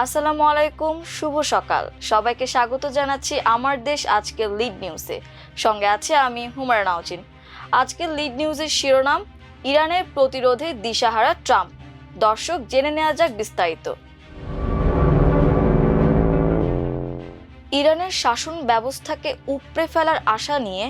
আসসালামু আলাইকুম, শুভ সকাল। সবাইকে স্বাগত জানাচ্ছি আমার দেশ আজকের লিড নিউজে। সঙ্গে আছে আমি হুমায়রা নাওজিন। আজকের লিড নিউজের শিরোনাম, ইরানের প্রতিরোধে দিশাহারা ট্রাম্প। দর্শক, জেনে নেওয়া যাক বিস্তারিত। ইরানের শাসন ব্যবস্থাকে উপড়ে ফেলার আশা নিয়ে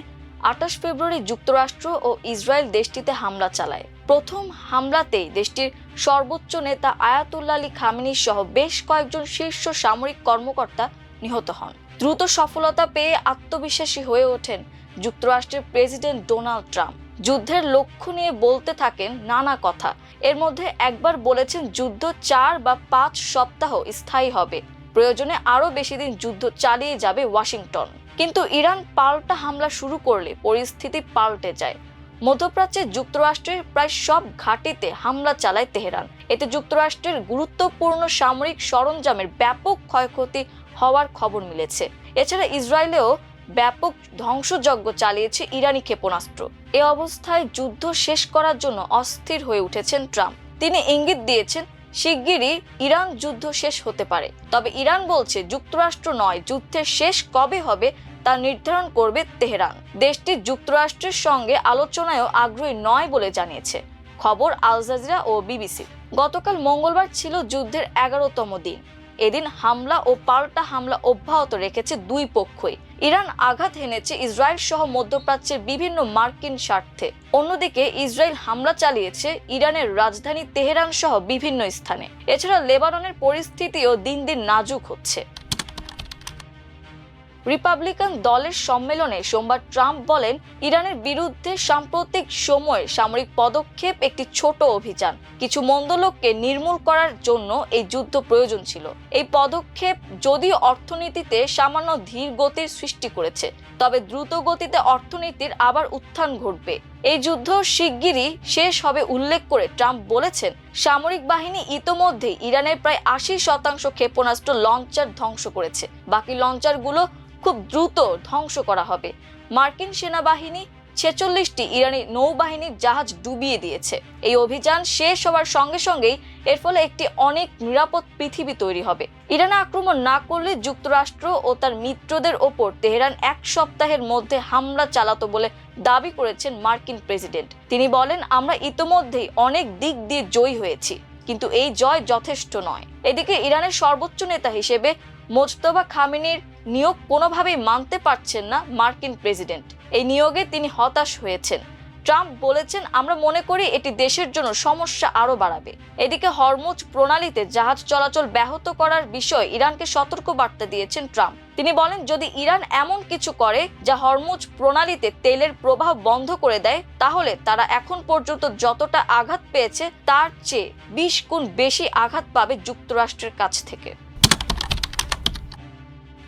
২৮ ফেব্রুয়ারি যুক্তরাষ্ট্র ও ইসরায়েল দেশটিতে হামলা চালায়। প্রথম হামলাতেই দেশটির সর্বোচ্চ নেতা আয়াতুল্লাহ আলী খামেনি সহ বেশ কয়েকজন শীর্ষ সামরিক কর্মকর্তা নিহত হন। দ্রুত সফলতা পেয়ে আত্মবিশ্বাসী হয়ে ওঠেন যুক্তরাষ্ট্রের প্রেসিডেন্ট ডোনাল্ড ট্রাম্প। যুদ্ধের লক্ষ্য নিয়ে বলতে থাকেন নানা কথা। এর মধ্যে একবার বলেছেন যুদ্ধ ৪ বা ৫ সপ্তাহ স্থায়ী হবে, প্রয়োজনে আরও বেশি দিন যুদ্ধ চালিয়ে যাবে ওয়াশিংটন। কিন্তু ইরান পাল্টা হামলা শুরু করলে পরিস্থিতি পাল্টে যায়। মধ্যপ্রাচ্যে যুক্তরাষ্ট্রের প্রায় সব ঘাঁটিতে হামলা চালায় তেহরান। এতে যুক্তরাষ্ট্রের গুরুত্বপূর্ণ সামরিক সরঞ্জামের ব্যাপক ক্ষয়ক্ষতি হওয়ার খবর মিলেছে। এছাড়া ইসরায়েলেও ব্যাপক ধ্বংসযজ্ঞ চালিয়েছে ইরানি ক্ষেপণাস্ত্র। এ অবস্থায় যুদ্ধ শেষ করার জন্য অস্থির হয়ে উঠেছেন ট্রাম্প। তিনি ইঙ্গিত দিয়েছেন শিগগিরই ইরান যুদ্ধ শেষ হতে পারে। তবে ইরান বলছে যুক্তরাষ্ট্র নয়, যুদ্ধের শেষ কবে হবে তা নির্ধারণ করবে তেহরান। দেশটি যুক্তরাষ্ট্রের সঙ্গে আলোচনায়ও আগ্রহী নয় বলে জানিয়েছে খবর আল জাজিরা ও বিবিসি। গতকাল মঙ্গলবার ছিল যুদ্ধের ১১তম দিন। এদিন হামলা ও পাল্টা হামলা অব্যাহত রেখেছে দুই পক্ষই। ইরান আঘাত হেনেছে ইসরায়েল সহ মধ্যপ্রাচ্যের বিভিন্ন মার্কিন স্বার্থে। অন্যদিকে ইসরায়েল হামলা চালিয়েছে ইরানের রাজধানী তেহরান সহ বিভিন্ন স্থানে। এছাড়া লেবাননের পরিস্থিতিও দিন দিন নাজুক হচ্ছে। রিপাবলিকান দলের সম্মেলনে সোমবার ট্রাম্প বলেন, ইরানের বিরুদ্ধে সাম্প্রতিক সময়ের সামরিক পদক্ষেপ একটি ছোট অভিযান। কিছু মন্দ লোককে নির্মূল করার জন্য এই যুদ্ধ প্রয়োজন ছিল। এই পদক্ষেপ যদিও অর্থনীতিতে সামান্য ধীর গতির সৃষ্টি করেছে, তবে দ্রুত গতিতে অর্থনীতির আবার উত্থান ঘটবে। এই যুদ্ধ শিগগিরই শেষ হবে উল্লেখ করে ট্রাম্প বলেছেন, সামরিক বাহিনী ইতোমধ্যেই ইরানের প্রায় ৮০% ক্ষেপণাস্ত্র লঞ্চার ধ্বংস করেছে। বাকি লঞ্চারগুলো খুব দ্রুত ধ্বংস করা হবে। মার্কিন সেনাবাহিনী ৪৬টি ইরানি নৌবাহিনীর জাহাজ ডুবিয়ে দিয়েছে। এই অভিযান শেষ হওয়ার সঙ্গে সঙ্গেই এর ফলে একটি অনেক নিরাপদ পৃথিবী তৈরি হবে। ইরানে আক্রমণ না করলে যুক্তরাষ্ট্র ও তার মিত্রদের ওপর তেহরান ১ সপ্তাহের মধ্যে হামলা চালাতো বলে দাবি করেছেন মার্কিন প্রেসিডেন্ট। তিনি বলেন, আমরা ইতোমধ্যেই অনেক দিক দিয়ে জয়ী হয়েছি, কিন্তু এই জয় যথেষ্ট নয়। এদিকে ইরানের সর্বোচ্চ নেতা হিসেবে মোজতবা খামেনির নিয়োগ কোনোভাবেই মানতে পারছেন না মার্কিন প্রেসিডেন্ট। এই নিয়োগে তিনি হতাশ হয়েছেন। ট্রাম্প বলেছেন, আমরা মনে করি এটি দেশের জন্য সমস্যা আরো বাড়াবে। এদিকে হরমুজ প্রণালীতে জাহাজ চলাচল ব্যাহত করার বিষয়ে ইরানকে সতর্ক বার্তা দিয়েছেন ট্রাম্প। তিনি বলেন, যদি ইরান এমন কিছু করে যা হরমুজ প্রণালীতে তেলের প্রবাহ বন্ধ করে দেয়, তাহলে তারা এখন পর্যন্ত যতটা আঘাত পেয়েছে তার চেয়ে ২০ গুণ বেশি আঘাত পাবে যুক্তরাষ্ট্রের কাছ থেকে।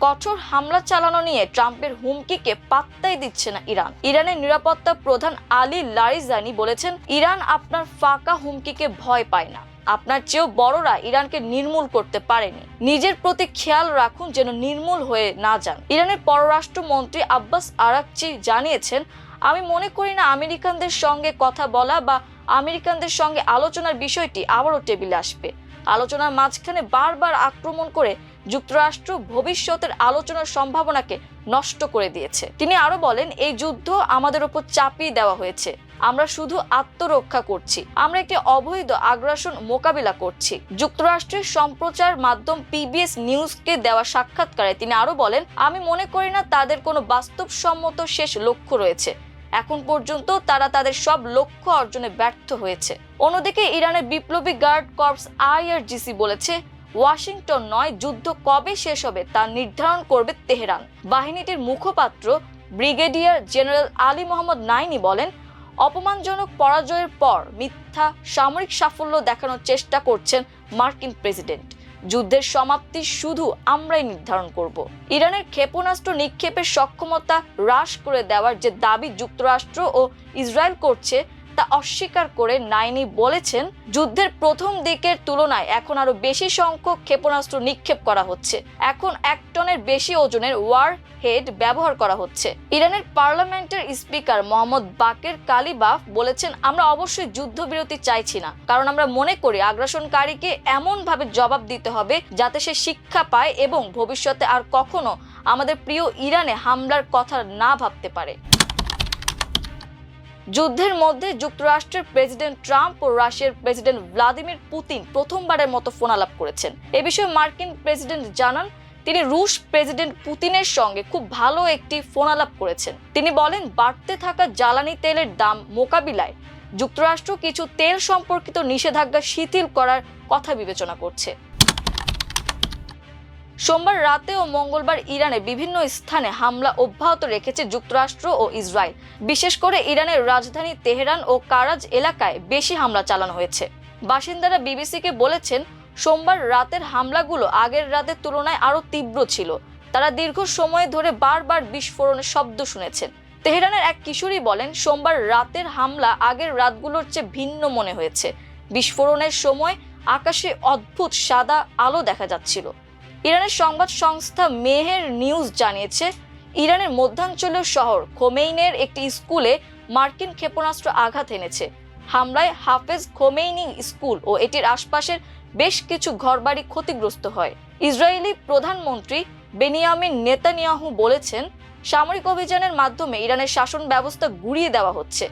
কঠোর হামলা চালানো নিয়ে ট্রাম্পের হুমকিকে পাত্তাই দিচ্ছে না ইরান। ইরানের নিরাপত্তা প্রধান আলী লারিজানি বলেছেন, ইরান আপনার ফাঁকা হুমকিকে ভয় পায় না। আপনার চেয়েও বড়রা ইরানকে নির্মূল করতে পারেনি। নিজের প্রতি খেয়াল রাখুন যেন নির্মূল হয়ে না যান। ইরানের পররাষ্ট্রমন্ত্রী আব্বাস আরাকচি জানিয়েছেন, আমি মনে করি না আমেরিকানদের সঙ্গে কথা বলা বা আমেরিকানদের সঙ্গে আলোচনার বিষয়টি আবারও টেবিলে আসবে। আলোচনার মাঝখানে বারবার আক্রমণ করে যুক্তরাষ্ট্র ভবিষ্যতের আলোচনার সম্ভাবনাকে নষ্ট করে দিয়েছে। তিনি আরো বলেন, এই যুদ্ধ আমাদের উপর চাপিয়ে দেওয়া হয়েছে। আমরা শুধু আত্মরক্ষা করছি। আমরা একটি অবৈধ আগ্রাসন মোকাবিলা করছি। যুক্তরাষ্ট্রের সম্প্রচার মাধ্যম পিবিএস নিউজকে দেওয়া সাক্ষাৎকারে তিনি আরো বলেন, আমি মনে করি না তাদের কোনো বাস্তবসম্মত শেষ লক্ষ্য রয়েছে। এখন পর্যন্ত তারা তাদের সব লক্ষ্য অর্জনে ব্যর্থ হয়েছে। অন্যদিকে ইরানের বিপ্লবী গার্ড কর্পস IRGC বলেছে, ওয়াশিংটন নয়, যুদ্ধ কবে শেষ হবে তা নির্ধারণ করবে তেহরান। বাহিনীটির মুখপাত্র ব্রিগেডিয়ার জেনারেল আলী মোহাম্মদ নাইনি বলেন, অপমানজনক পরাজয়ের পর মিথ্যা সামরিক সাফল্য দেখানোর চেষ্টা করছেন মার্কিন প্রেসিডেন্ট। যুদ্ধের সমাপ্তি শুধু আমরাই নির্ধারণ করব। ইরানের ক্ষেপণাস্ত্র নিক্ষেপের সক্ষমতা হ্রাস করে দেওয়ার যে দাবি যুক্তরাষ্ট্র ও ইসরায়েল করছে, তা অস্বীকার করে নাইনি বলেছেন, যুদ্ধের প্রথম দিকের তুলনায় এখন আরো বেশি সংখ্যক ক্ষেপণাস্ত্র নিক্ষেপ করা হচ্ছে। এখন 1 টনের বেশি ওজনের ওয়ার হেড ব্যবহার করা হচ্ছে। ইরানের পার্লামেন্টের স্পিকার মোহাম্মদ বাকের কালিবাফ বলেছেন, আমরা অবশ্যই যুদ্ধবিরতি চাইছি না, কারণ আমরা মনে করি আগ্রাসনকারীকে এমনভাবে জবাব দিতে হবে যাতে সে শিক্ষা পায় এবং ভবিষ্যতে আর কখনো আমাদের প্রিয় ইরানে হামলার কথা না ভাবতে পারে। যুদ্ধের মধ্যে যুক্তরাষ্ট্রের প্রেসিডেন্ট ট্রাম্প ও রাশিয়ার প্রেসিডেন্ট ভ্লাদিমির পুতিন প্রথমবারের মতো ফোনালাপ করেছেন। এ বিষয়ে মার্কিন প্রেসিডেন্ট জানান, তিনি রুশ প্রেসিডেন্ট পুতিনের সঙ্গে খুব ভালো একটি ফোনালাপ করেছেন। তিনি বলেন, বাড়তে থাকা জ্বালানি তেলের দাম মোকাবিলায় যুক্তরাষ্ট্র কিছু তেল সম্পর্কিত নিষেধাজ্ঞা শিথিল করার কথা বিবেচনা করছে। সোমবার রাতে ও মঙ্গলবার ইরানে বিভিন্ন স্থানে হামলা অব্যাহত রেখেছে যুক্তরাষ্ট্র ও ইসরায়েল। বিশেষ করে ইরানের রাজধানী তেহরান ও কারাজ এলাকায় বেশি হামলা চালানো হয়েছে। বাসিন্দারা বিবিসিকে বলেছেন, সোমবার রাতের হামলাগুলো আগের রাতের তুলনায় আরো তীব্র ছিল। তারা দীর্ঘ সময় ধরে বারবার বিস্ফোরণের শব্দ শুনেছেন। তেহরানের এক কিশোরী বলেন, সোমবার রাতের হামলা আগের রাতগুলোর চেয়ে ভিন্ন মনে হয়েছে। বিস্ফোরণের সময় আকাশে অদ্ভুত সাদা আলো দেখা যাচ্ছিল। ইরানের সংবাদ সংস্থা মেহের নিউজ জানিয়েছে, ইরানের মধ্যাঞ্চলীয় শহর খোমেইনির একটি স্কুলে মার্কিন ক্ষেপণাস্ত্র আঘাত এনেছে। হামলায় হাফেজ খোমেইনি স্কুল ও এটির আশপাশের বেশ কিছু ঘরবাড়ি ক্ষতিগ্রস্ত হয়। ইসরায়েলি প্রধানমন্ত্রী বেনিয়ামিন নেতানিয়াহু বলেছেন, সামরিক অভিযানের মাধ্যমে ইরানের শাসন ব্যবস্থা গুঁড়িয়ে দেওয়া হচ্ছে।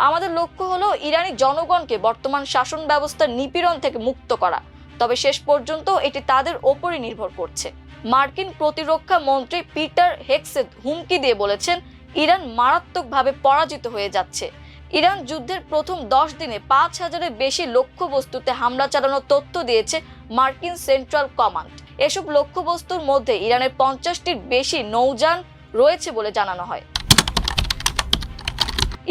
আমাদের লক্ষ্য হলো ইরানি জনগণকে বর্তমান শাসন ব্যবস্থার নিপীড়ন থেকে মুক্ত করা, তবে শেষ পর্যন্ত এটি তাদের ওপরই নির্ভর করছে। মার্কিন প্রতিরক্ষা মন্ত্রী পিটার হেগসেথ হুমকি দিয়ে বলেছেন, ইরান মারাত্মকভাবে পরাজিত হয়ে যাচ্ছে। ইরান যুদ্ধের প্রথম 10 দিনে 5000-এর বেশি লক্ষ্যবস্তুতে হামলা চালানোর তথ্য দিয়েছে মার্কিন সেন্ট্রাল কমান্ড। এসব লক্ষ্যবস্তুর মধ্যে ইরানের 50টির বেশি নৌযান রয়েছে বলে জানানো হয়।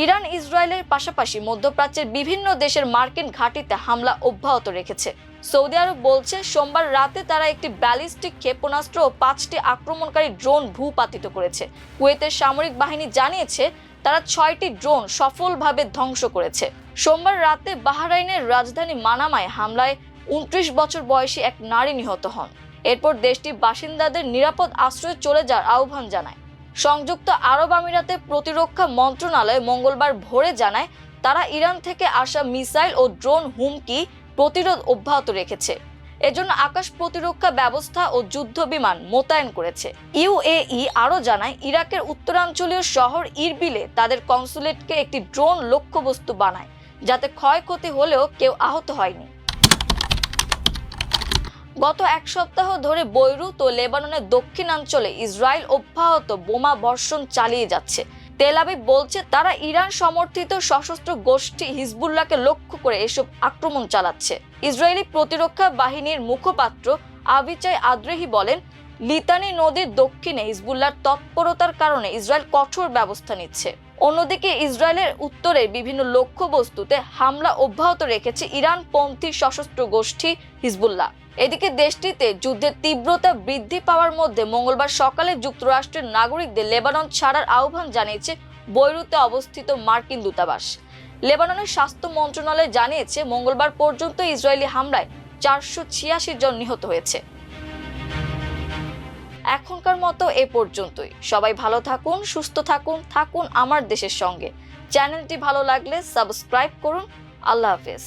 ইরান ইসরায়েলের পাশাপাশি মধ্যপ্রাচ্যের বিভিন্ন দেশের মার্কিন ঘাঁটিতে হামলা অব্যাহত রেখেছে। সৌদি আরব বলছে, সোমবার রাতে তারা একটি ব্যালিস্টিক ক্ষেপণাস্ত্র ও 5টি আক্রমণকারী ড্রোন ভূপাতিত করেছে। কুয়েতের সামরিক বাহিনী জানিয়েছে, তারা 6টি ড্রোন সফলভাবে ধ্বংস করেছে। সোমবার রাতে বাহরাইনের রাজধানী মানামায় হামলায় 29 বছর বয়সী এক নারী নিহত হন। এরপর দেশটির বাসিন্দাদের নিরাপদ আশ্রয়ে চলে যাওয়ার আহ্বান জানায়। সংযুক্ত আরব আমিরাতের প্রতিরক্ষা মন্ত্রণালয় মঙ্গলবার ভোরে জানায়, তারা ইরান থেকে আসা মিসাইল ও ড্রোন হুমকি প্রতিরোধ অব্যাহত রেখেছে। এজন্য আকাশ প্রতিরক্ষা ব্যবস্থা ও যুদ্ধ বিমান মোতায়েন করেছে। ইউএই আরও জানায়, ইরাকের উত্তরাঞ্চলীয় শহর ইরবিলে তাদের কনসুলেটকে একটি ড্রোন লক্ষ্যবস্তু বানায়, যাতে ক্ষয়ক্ষতি হলেও কেউ আহত হয়নি। গত 1 সপ্তাহ ধরে বৈরুত ও লেবাননের দক্ষিণাঞ্চলে ইসরায়েল অব্যাহত বোমা বর্ষণ চালিয়ে যাচ্ছে। তেল আবিব বলছে, তারা ইরান সমর্থিত সশস্ত্র গোষ্ঠী হিজবুল্লাহকে লক্ষ্য করে এসব আক্রমণ চালাচ্ছে। ইসরায়েলি প্রতিরক্ষা বাহিনীর মুখপাত্র আভিচাই আদ্রেহি বলেন, লিতানি নদীর দক্ষিণে হিজবুল্লাহর তৎপরতার কারণে ইসরায়েল কঠোর ব্যবস্থা নিচ্ছে। অন্যদিকে ইসরায়েলের উত্তরে বিভিন্ন লক্ষ্যবস্তুতে হামলা অব্যাহত রেখেছে ইরানপন্থী সশস্ত্র গোষ্ঠী হিজবুল্লাহ। এদিকে দেশটিতে যুদ্ধের তীব্রতা বৃদ্ধি পাওয়ার মধ্যে মঙ্গলবার সকালে যুক্তরাষ্ট্রের নাগরিকদের লেবানন ছাড়ার আহ্বান জানিয়েছে বৈরুতে অবস্থিত মার্কিন দূতাবাস। লেবাননের স্বাস্থ্য মন্ত্রণালয় জানিয়েছে, মঙ্গলবার পর্যন্ত ইসরায়েলি হামলায় 486 জন নিহত হয়েছে। এখনকার মতো এ পর্যন্তই। সবাই ভালো থাকুন, সুস্থ থাকুন আমার দেশের সঙ্গে। চ্যানেলটি ভালো লাগলে সাবস্ক্রাইব করুন। আল্লাহ হাফেজ।